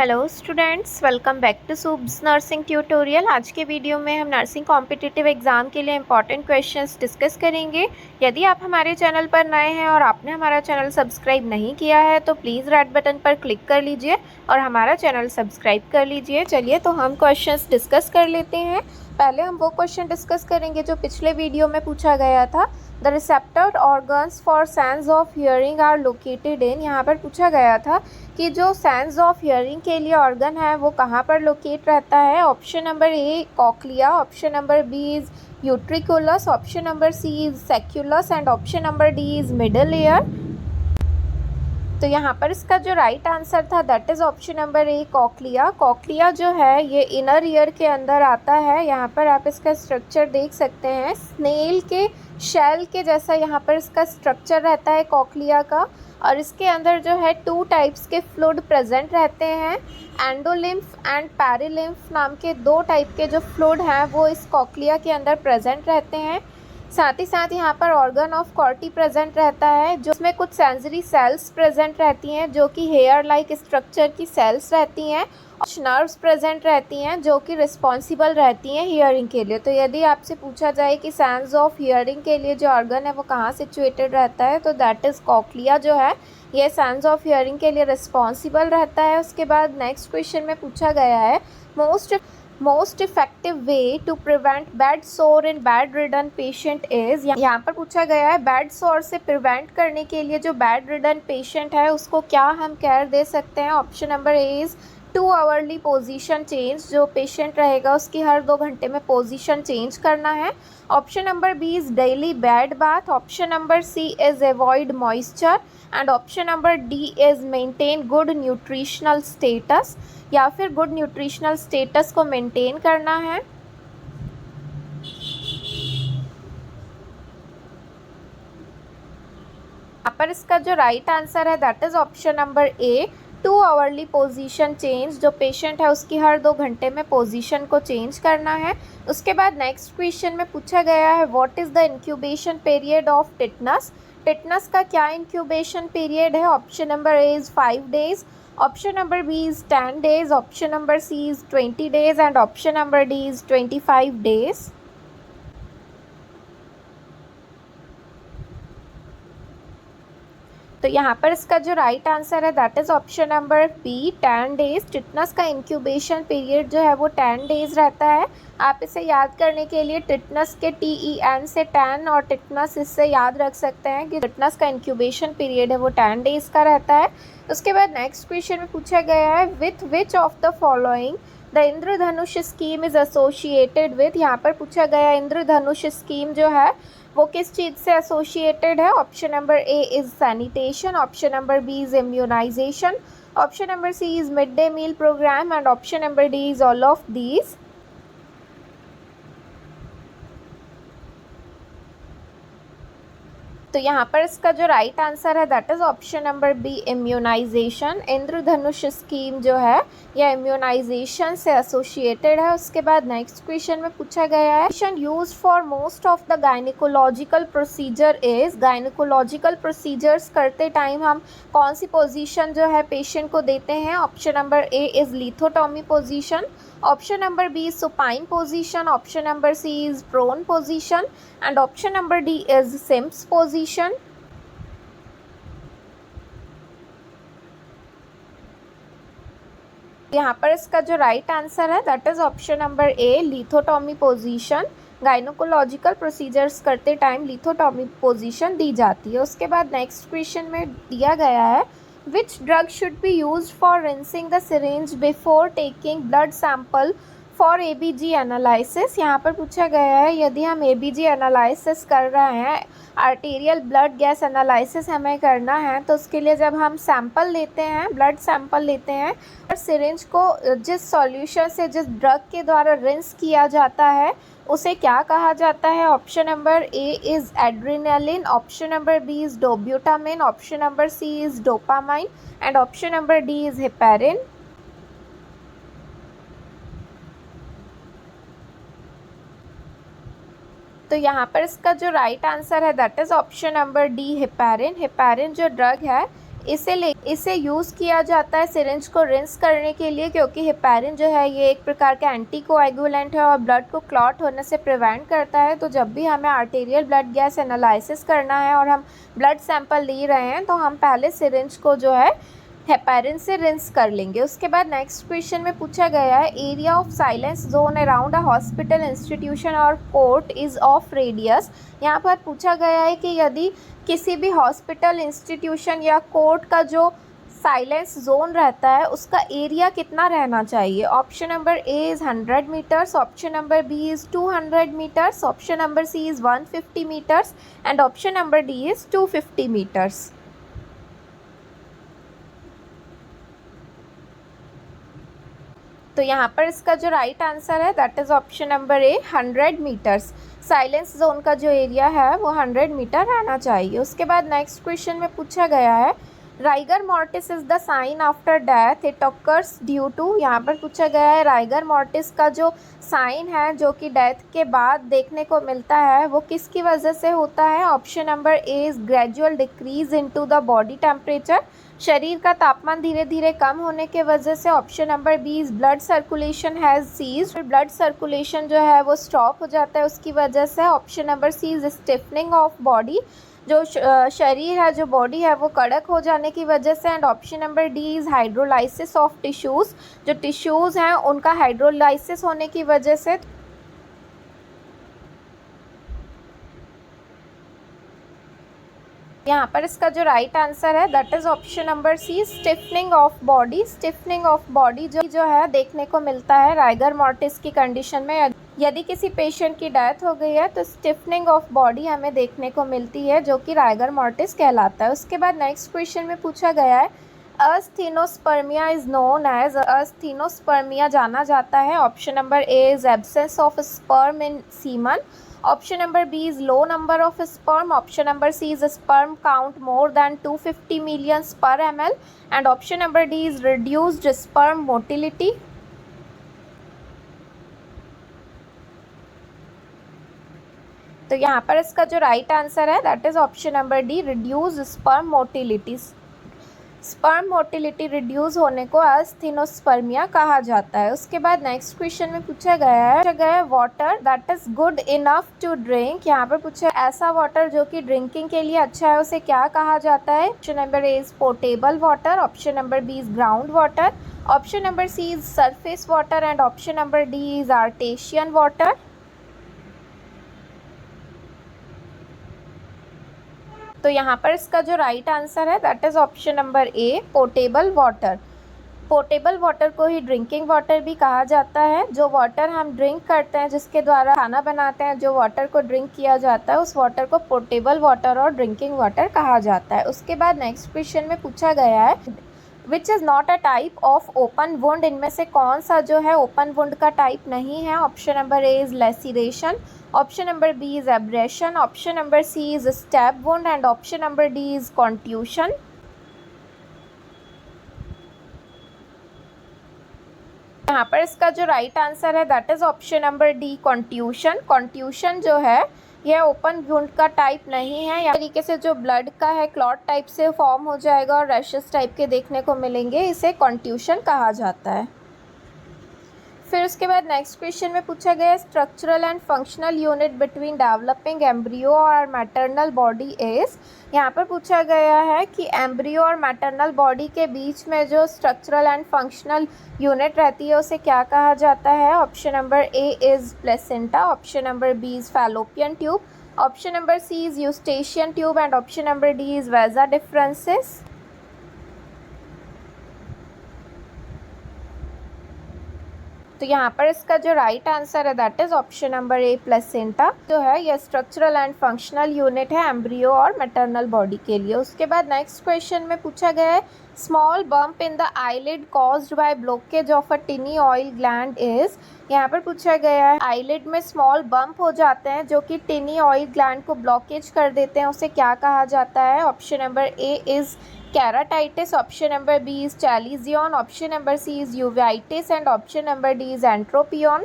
Hello students, welcome back to soobs nursing tutorial. आज के video में हम नर्सिंग कॉम्पिटिटिव एग्ज़ाम के लिए इंपॉर्टेंट क्वेश्चंस डिस्कस करेंगे। यदि आप हमारे चैनल पर नए हैं और आपने हमारा चैनल सब्सक्राइब नहीं किया है तो प्लीज़ रेड बटन पर क्लिक कर लीजिए और हमारा चैनल सब्सक्राइब कर लीजिए। चलिए तो हम क्वेश्चंस डिस्कस कर लेते हैं। पहले हम वो क्वेश्चन डिस्कस करेंगे जो पिछले वीडियो में पूछा गया था। The receptor organs for sense of hearing are located in. यहाँ पर पूछा गया था कि जो सेंस ऑफ हियरिंग के लिए ऑर्गन है वो कहाँ पर लोकेट रहता है। Option number A cochlea, option number B is utriculus, option number C is sacculus and option number D is middle ear. तो यहाँ पर इसका जो राइट आंसर था that is option number A cochlea. Cochlea जो है ये इनर ईयर के अंदर आता है। यहाँ पर आप इसका स्ट्रक्चर देख सकते हैं, स्नेल के शेल के जैसा यहाँ पर इसका स्ट्रक्चर रहता है कॉक्लिया का। और इसके अंदर जो है 2 टाइप्स के फ्लूइड प्रेजेंट रहते हैं। एंडोलिम्फ एंड पैरालिम्फ नाम के 2 टाइप के जो फ्लूइड हैं वो इस कॉक्लिया के अंदर प्रेजेंट रहते हैं। साथ ही साथ यहाँ पर ऑर्गन ऑफ कॉर्टी प्रेजेंट रहता है जो उसमें कुछ सेंसरी सेल्स प्रेजेंट रहती हैं जो कि हेयर लाइक स्ट्रक्चर की सेल्स रहती हैं, और नर्व्स प्रेजेंट रहती हैं जो कि रिस्पॉन्सिबल रहती हैं हियरिंग के लिए। तो यदि आपसे पूछा जाए कि सेंस ऑफ हियरिंग के लिए जो ऑर्गन है वो कहाँ सिचुएटेड रहता है तो दैट इज़ कॉक्लिया जो है ये सेंस ऑफ हियरिंग के लिए रिस्पॉन्सिबल रहता है। उसके बाद नेक्स्ट क्वेश्चन में पूछा गया है most effective way to prevent bed sore in bedridden patient is. यहाँ पर पूछा गया है बैड सोर से प्रिवेंट करने के लिए जो बैड रिडन पेशेंट है उसको क्या हम केयर दे सकते हैं। Option number A is 2 hourly position change, जो पेशेंट रहेगा उसकी हर 2 घंटे में पोजीशन चेंज करना है। Option number B is daily bed bath, option number C is avoid moisture and option number D is maintain good nutritional status, या फिर good nutritional status को मेंटेन करना है। यहाँ पर इसका जो राइट आंसर है that is option number A 2 hourly position change, जो पेशेंट है उसकी हर 2 घंटे में पोजीशन को चेंज करना है। उसके बाद नेक्स्ट क्वेश्चन में पूछा गया है what is the incubation period of tetanus. Tetanus का क्या इंक्यूबेशन पीरियड है। Option number A is 5 days, option number B is 10 days, option number C is 20 days and option number D is 25 days. तो यहाँ पर इसका जो right answer है that is option number B 10 days. Tetanus का incubation period जो है वो 10 डेज रहता है। आप इसे याद करने के लिए टिटनस के TEN से 10 और टिटनस इससे याद रख सकते हैं कि टिटनस का इंक्यूबेशन पीरियड है वो 10 डेज का रहता है। उसके बाद नेक्स्ट क्वेश्चन में पूछा गया है with which of the following the Indradhanush scheme is associated with. यहाँ पर पूछा गया इंद्रधनुष स्कीम जो है वो किस चीज़ से एसोसिएटेड है। Option number A is sanitation, option number B is immunisation, option number C is mid day meal programme and option number D is all of these. तो यहाँ पर इसका जो राइट आंसर है that is option number B immunisation. Indradhanush scheme जो है यह immunisation से एसोसिएटेड है। उसके बाद नेक्स्ट क्वेश्चन में पूछा गया है question used for most of the gynaecological procedure is. Gynaecological procedures करते टाइम हम कौन सी पोजीशन जो है पेशेंट को देते हैं। Option number A is lithotomy position, option number B is supine position, option number C is prone position and option number D is Sims position. यहाँ पर इसका जो राइट आंसर है that is option number A lithotomy position. Gynaecological procedures करते time lithotomy position दी जाती है। उसके बाद नेक्स्ट क्वेश्चन में दिया गया है Which drug should be used for rinsing the syringe before taking blood sample for ABG analysis। यहाँ पर पूछा गया है यदि हम ABG एनालिसिस कर रहे हैं, आर्टेरियल ब्लड गैस एनालिसिस हमें करना है, तो उसके लिए जब हम सैंपल लेते हैं, ब्लड सैंपल लेते हैं और सिरिंज को जिस सॉल्यूशन से जिस ड्रग के द्वारा रिंस किया जाता है उसे क्या कहा जाता है। Option number A is adrenaline, option number B is dobutamine, option number C is dopamine and option number D is heparin. तो यहाँ पर इसका जो राइट आंसर है that is option number D heparin. Heparin जो ड्रग है इसे use किया जाता है सिरिंज को रिंस करने के लिए, क्योंकि हेपारिन जो है ये एक प्रकार का एंटीकोएगुलेंट है और ब्लड को क्लॉट होने से प्रिवेंट करता है। तो जब भी हमें आर्टेरियल ब्लड गैस एनालिसिस करना है और हम ब्लड सैंपल ले रहे हैं तो हम पहले सिरिंज को जो है हेपारिन से रिंस कर लेंगे। उसके बाद नेक्स्ट क्वेश्चन में पूछा गया है area of silence zone around a hospital institution और कोर्ट इज़ ऑफ रेडियस। यहाँ पर पूछा गया है कि यदि किसी भी हॉस्पिटल इंस्टीट्यूशन या कोर्ट का जो साइलेंस जोन रहता है उसका एरिया कितना रहना चाहिए। Option number A is 100 metres, option number B is 200 metres, option number C is 150 metres and option number D is 250 metres. तो यहाँ पर इसका जो राइट आंसर है that is option number A 100 metres. Silence zone का जो area है वो 100 मीटर रहना चाहिए। उसके बाद नेक्स्ट क्वेश्चन में पूछा गया है rigor mortis is the sign after death it occurs due to. यहाँ पर पूछा गया है राइगर मॉर्टिस का जो साइन है जो कि डेथ के बाद देखने को मिलता है वो किसकी वजह से होता है। Option number A is gradual decrease into the body temperature, शरीर का तापमान धीरे धीरे कम होने के वजह से। Option number B is blood circulation has ceased, blood circulation जो है वो स्टॉप हो जाता है उसकी वजह से। Option number C is stiffening of body, जो शरीर है जो बॉडी है वो कड़क हो जाने की वजह से। And option number D is hydrolysis of tissues, जो टिश्यूज़ हैं उनका हाइड्रोलाइसिस होने की वजह से। यहाँ पर इसका जो राइट आंसर है that is option number C stiffening of body. Stiffening of body जो है देखने को मिलता है राइगर मॉर्टिस की कंडीशन में। यदि किसी पेशेंट की डेथ हो गई है तो स्टिफनिंग ऑफ बॉडी हमें देखने को मिलती है जो कि राइगर मॉर्टिस कहलाता है। उसके बाद नेक्स्ट क्वेश्चन में पूछा गया है asthenospermia is known as, asthenospermia जाना जाता है। Option number A is absence of sperm in semen, option number B is low number of sperm, option number C is sperm count more than 250 million per ml and option number D is reduced sperm motility. तो यहाँ पर इसका जो right answer है that is option number D reduce sperm motility. Sperm motility reduce होने को अस्थेनोस्पर्मिया कहा जाता है। उसके बाद नेक्स्ट क्वेश्चन में पूछा गया है water that is good enough to drink. यहाँ पर पूछा ऐसा वाटर जो कि ड्रिंकिंग के लिए अच्छा है उसे क्या कहा जाता है। Option number A is portable water, option number B is ground water, option number C is surface water and option number D is artesian water. तो यहाँ पर इसका जो राइट आंसर है that is option number A portable water. Portable water को ही drinking water भी कहा जाता है। जो वाटर हम ड्रिंक करते हैं जिसके द्वारा खाना बनाते हैं, जो वाटर को ड्रिंक किया जाता है उस वाटर को पोर्टेबल वाटर और ड्रिंकिंग वाटर कहा जाता है। उसके बाद नेक्स्ट क्वेश्चन में पूछा गया है which is not a type of open wound, इनमें से कौन सा जो है ओपन वुंड का टाइप नहीं है। Option number A is laceration, option number B is abrasion, option number C is stab wound and option number D is contusion. यहाँ पर इसका जो राइट आंसर है that is option number D contusion. Contusion जो है यह open wound का type नहीं है। या तरीके से जो ब्लड का है क्लॉट टाइप से फॉर्म हो जाएगा और रैशेस टाइप के देखने को मिलेंगे, इसे कॉन्ट्यूशन कहा जाता है। फिर उसके बाद नेक्स्ट क्वेश्चन में पूछा गया structural and functional unit between developing embryo और मैटरनल बॉडी इज़। यहाँ पर पूछा गया है कि एम्ब्रियो और मैटरनल बॉडी के बीच में जो स्ट्रक्चरल एंड फंक्शनल यूनिट रहती है उसे क्या कहा जाता है। Option number A is placenta, option number B is fallopian tube, option number C is eustachian tube and option number D is vasa deferens. तो यहाँ पर इसका जो राइट आंसर है that is option number A placenta जो है यह structural and functional unit है एम्ब्रियो और मैटरनल बॉडी के लिए। उसके बाद नेक्स्ट क्वेश्चन में पूछा गया है small bump in the eyelid caused by blockage of a टिनी oil gland is. यहाँ पर पूछा गया है आईलिड में स्मॉल बम्प हो जाते हैं जो कि टिनी ऑयल ग्लैंड को ब्लॉकेज कर देते हैं, उसे क्या कहा जाता है। Option number A is keratitis, option number B is chalazion, option number C is uveitis and option number D is entropion.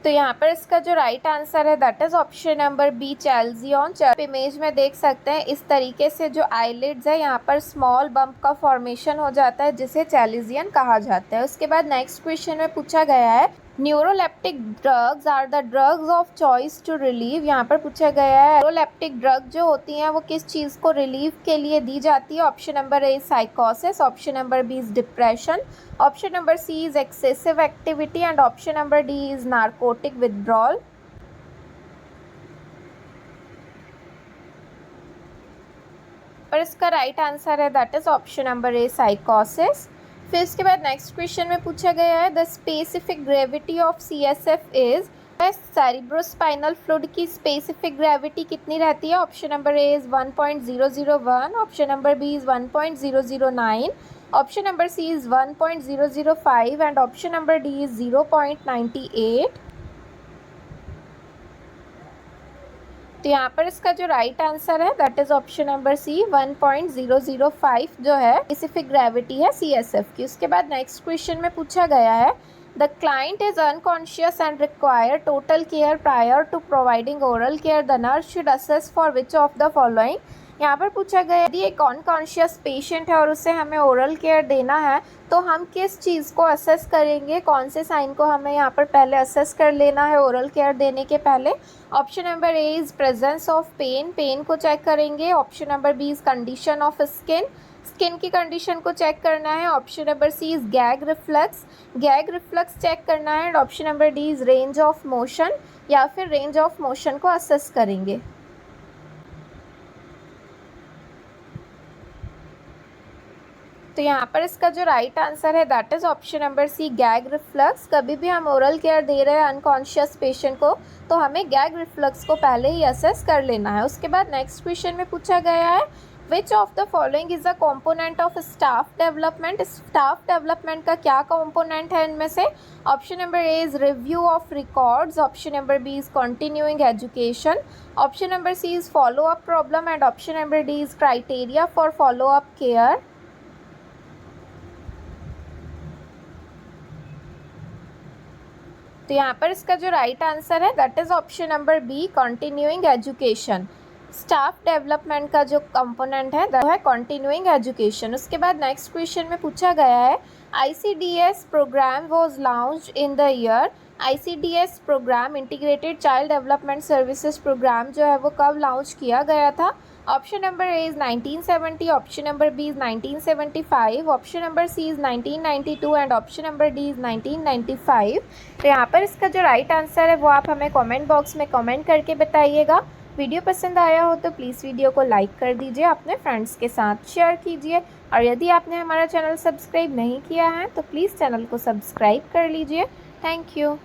तो यहाँ पर इसका जो राइट आंसर है that is option number B, chalazion. Image में देख सकते हैं इस तरीके से जो आईलिड्स है यहाँ पर स्मॉल बम्प का फॉर्मेशन हो जाता है जिसे चैल्जियन कहा जाता है। उसके बाद नेक्स्ट क्वेश्चन में पूछा गया है neuroleptic drugs are the drugs of choice to relieve. यहाँ पर पूछा गया है न्यूरोलेप्टिक ड्रग जो होती हैं वो किस चीज़ को रिलीव के लिए दी जाती है। ऑप्शन नंबर ए साइकोसिस, option number B is depression, option number C is excessive activity and option number D is narcotic withdrawal. पर इसका राइट आंसर है that is option number A साइकोसिस। फिर इसके बाद नेक्स्ट क्वेश्चन में पूछा गया है the specific gravity of CSF is. Cerebrospinal fluid की स्पेसिफिक ग्रेविटी कितनी रहती है। Option number A is 1.001, option number B is 1.009, option number C is 1.005 and option number D is 0.98। तो यहाँ पर इसका जो राइट आंसर है that is option number C 1.005 जो है स्पेसिफिक ग्रेविटी है CSF की। उसके बाद नेक्स्ट क्वेश्चन में पूछा गया है the client is unconscious and require total care prior to providing oral care, the nurse should assess for which of the following. यहाँ पर पूछा गया यदि एक अनकॉन्शियस पेशेंट है और उसे हमें ओरल केयर देना है तो हम किस चीज़ को असेस करेंगे, कौन से साइन को हमें यहाँ पर पहले असेस कर लेना है ओरल केयर देने के पहले। Option number A is presence of pain, pain को चेक करेंगे। Option number B is condition of skin, skin की कंडीशन को चेक करना है। Option number C is gag reflux, gag reflux check करना है। And option number D is range of motion, या फिर रेंज ऑफ मोशन को असेस करेंगे। तो यहाँ पर इसका जो राइट आंसर है that is option number C gag reflux. कभी भी हम ओरल केयर दे रहे हैं अनकॉन्शियस पेशेंट को तो हमें गैग रिफ्लक्स को पहले ही असेस कर लेना है। उसके बाद नेक्स्ट क्वेश्चन में पूछा गया है which of the following is a component of staff development. Staff development का क्या कॉम्पोनेंट है इनमें से। Option number A is review of records, option number B is continuing education, option number C is follow up problem and option number D is criteria for follow up care. तो यहाँ पर इसका जो right answer है that is option number B continuing education. Staff development का जो component है वो है कंटिन्यूइंग एजुकेशन। उसके बाद नेक्स्ट क्वेश्चन में पूछा गया है ICDS program was launched in the year. ICDS program integrated child development services program जो है वो कब लॉन्च किया गया था। Option number A is 1970, option number B is 1975, option number C is 1992 and option number D is 1995। तो यहाँ पर इसका जो राइट आंसर है वो आप हमें कमेंट बॉक्स में कमेंट करके बताइएगा। वीडियो पसंद आया हो तो प्लीज़ वीडियो को लाइक कर दीजिए, अपने फ्रेंड्स के साथ शेयर कीजिए और यदि आपने हमारा चैनल सब्सक्राइब नहीं किया है तो प्लीज़ चैनल को सब्सक्राइब कर लीजिए। Thank you.